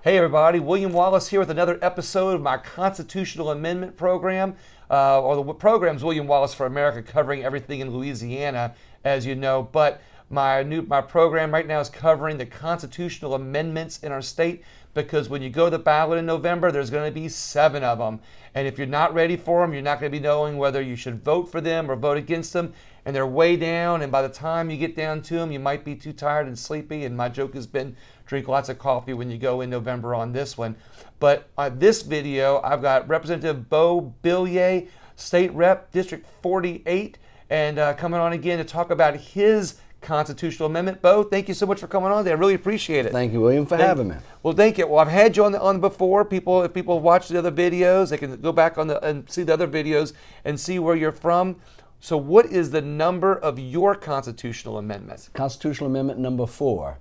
Hey everybody, William Wallace here with another episode of my Constitutional Amendment program, or the program's William Wallace for America, covering everything in Louisiana, as you know. But my program right now is covering the constitutional amendments in our state, because when you go to the ballot in November, there's going to be 7 of them. And if you're not ready for them, you're not going to be knowing whether you should vote for them or vote against them. And they're way down, and by the time you get down to them, you might be too tired and sleepy. And my joke has been, drink lots of coffee when you go in November on this one. But on this video, I've got Representative Beau Beaullieu, State Rep, District 48, and coming on again to talk about his constitutional amendment. Beau, thank you so much for coming on today. I really appreciate it. Thank you, William, for having me. Well, thank you. Well, I've had you on before. If people watch the other videos, they can go back and see the other videos and see where you're from. So what is the number of your constitutional amendment? Constitutional Amendment number 4.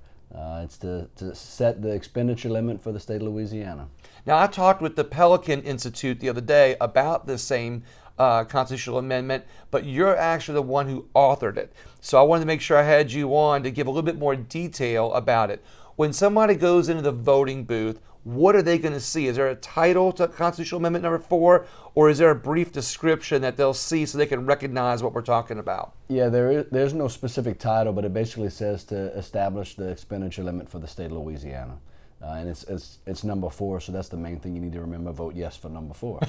It's to set the expenditure limit for the state of Louisiana. Now, I talked with the Pelican Institute the other day about the same constitutional amendment, but you're actually the one who authored it. So I wanted to make sure I had you on to give a little bit more detail about it. When somebody goes into the voting booth, what are they going to see? Is there a title to Constitutional Amendment number 4, or is there a brief description that they'll see so they can recognize what we're talking about? Yeah, there's no specific title, but it basically says to establish the expenditure limit for the state of Louisiana. And it's number 4, so that's the main thing you need to remember. Vote yes for number 4.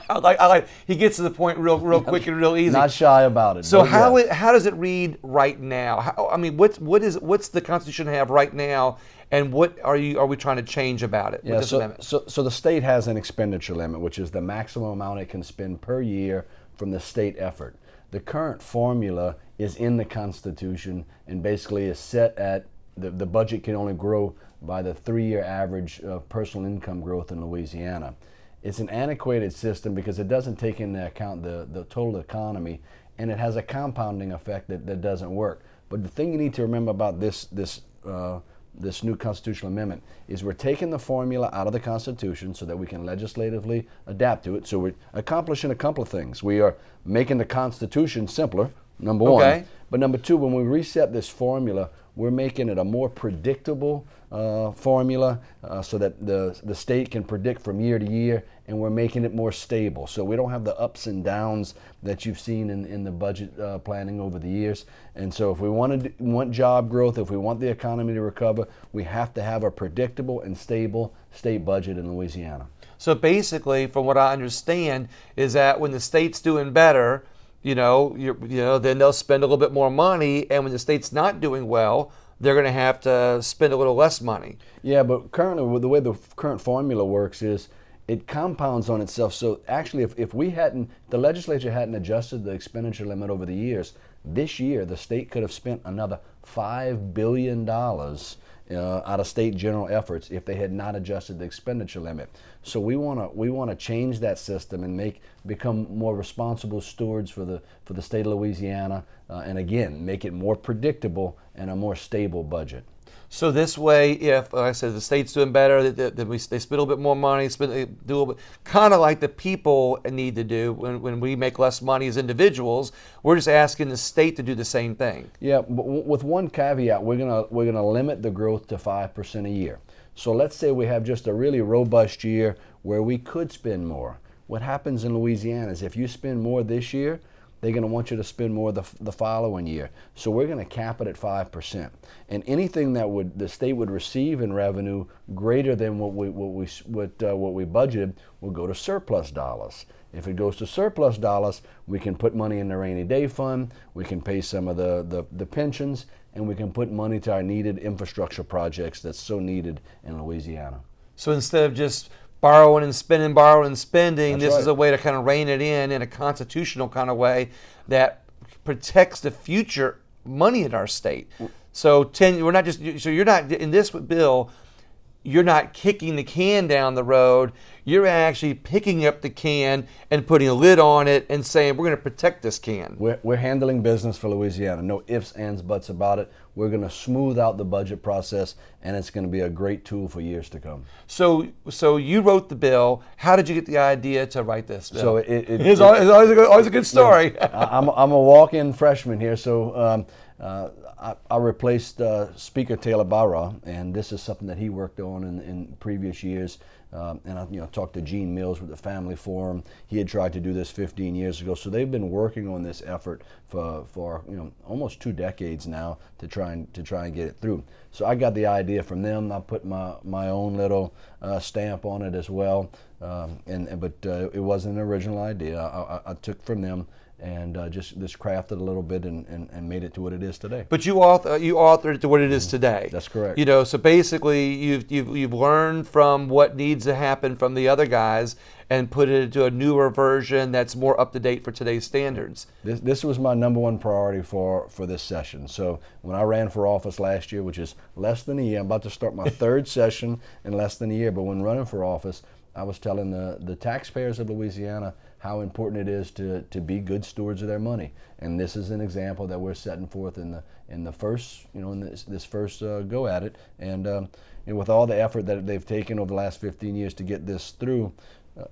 I like. He gets to the point real quick and real easy. Not shy about it. So how does it read right now? What's the Constitution have right now, and what are we trying to change about it? Yeah, so the state has an expenditure limit, which is the maximum amount it can spend per year from the state effort. The current formula is in the Constitution and basically is set at the budget can only grow by the 3-year average of personal income growth in Louisiana. It's an antiquated system because it doesn't take into account the total economy, and it has a compounding effect that doesn't work. But the thing you need to remember about this new constitutional amendment is we're taking the formula out of the Constitution so that we can legislatively adapt to it. So we're accomplishing a couple of things. We are making the Constitution simpler, number one. But number 2, when we reset this formula, we're making it a more predictable formula so that the state can predict from year to year, and we're making it more stable. So we don't have the ups and downs that you've seen in the budget planning over the years. And so if we want job growth, if we want the economy to recover, we have to have a predictable and stable state budget in Louisiana. So basically, from what I understand, is that when the state's doing better, then they'll spend a little bit more money, and when the state's not doing well, they're going to have to spend a little less money. Yeah, but currently, the way the current formula works is it compounds on itself. So actually, if the legislature hadn't adjusted the expenditure limit over the years, this year the state could have spent another $5 billion out of state general efforts if they had not adjusted the expenditure limit. So we want to change that system and become more responsible stewards for the state of Louisiana, and again make it more predictable and a more stable budget. So this way, if, like I said, the state's doing better, they spend a little bit more money, do a little bit, kind of like the people need to do when we make less money as individuals. We're just asking the state to do the same thing. Yeah, but with one caveat, we're gonna limit the growth to 5% a year. So let's say we have just a really robust year where we could spend more. What happens in Louisiana is if you spend more this year, they're going to want you to spend more the following year. So we're going to cap it at 5%. And anything that the state would receive in revenue greater than what we budgeted will go to surplus dollars. If it goes to surplus dollars, we can put money in the rainy day fund, we can pay some of the pensions, and we can put money to our needed infrastructure projects that's so needed in Louisiana. So instead of just borrowing and spending, this is a way to kind of rein it in a constitutional kind of way that protects the future money in our state. So you're not in this bill, you're not kicking the can down the road. You're actually picking up the can and putting a lid on it and saying, we're going to protect this can. We're handling business for Louisiana. No ifs, ands, buts about it. We're going to smooth out the budget process, and it's going to be a great tool for years to come. So you wrote the bill. How did you get the idea to write this bill? So it's always a good story. I'm a walk-in freshman here. So I replaced Speaker Taylor Barra, and this is something that he worked on in previous years. And I talked to Gene Mills with the Family Forum. He had tried to do this 15 years ago, so they've been working on this effort for almost 2 decades now to try and get it through. So I got the idea from them. I put my own little stamp on it as well, but it wasn't an original idea. I took from them and just crafted a little bit and made it to what it is today. But you authored it to what it is today. That's correct. So basically you've learned from what needs to happen from the other guys and put it into a newer version that's more up to date for today's standards. This was my #1 priority for this session. So when I ran for office last year, which is less than a year, I'm about to start my 3rd session in less than a year, but when running for office, I was telling the taxpayers of Louisiana how important it is to be good stewards of their money, and this is an example that we're setting forth in the first this first go at it, and with all the effort that they've taken over the last 15 years to get this through,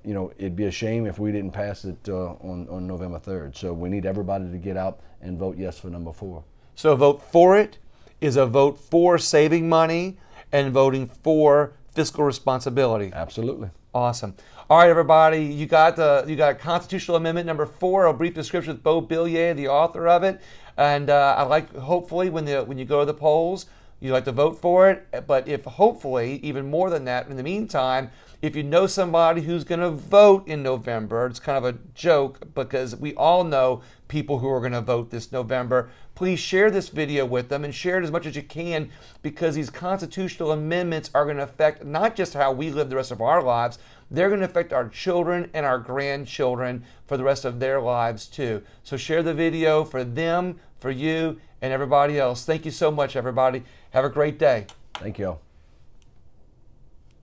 it'd be a shame if we didn't pass it on November 3rd. So we need everybody to get out and vote yes for number 4. So a vote for it is a vote for saving money and voting for fiscal responsibility. Absolutely. Awesome. All right, everybody, you got Constitutional Amendment number 4, a brief description with Beau Beaullieu, the author of it. And hopefully when you go to the polls, you like to vote for it. But if hopefully, even more than that, in the meantime, if you know somebody who's going to vote in November, it's kind of a joke because we all know people who are going to vote this November, please share this video with them and share it as much as you can, because these constitutional amendments are going to affect not just how we live the rest of our lives, they're going to affect our children and our grandchildren for the rest of their lives too. So share the video for them, for you, and everybody else. Thank you so much, everybody. Have a great day. Thank you all.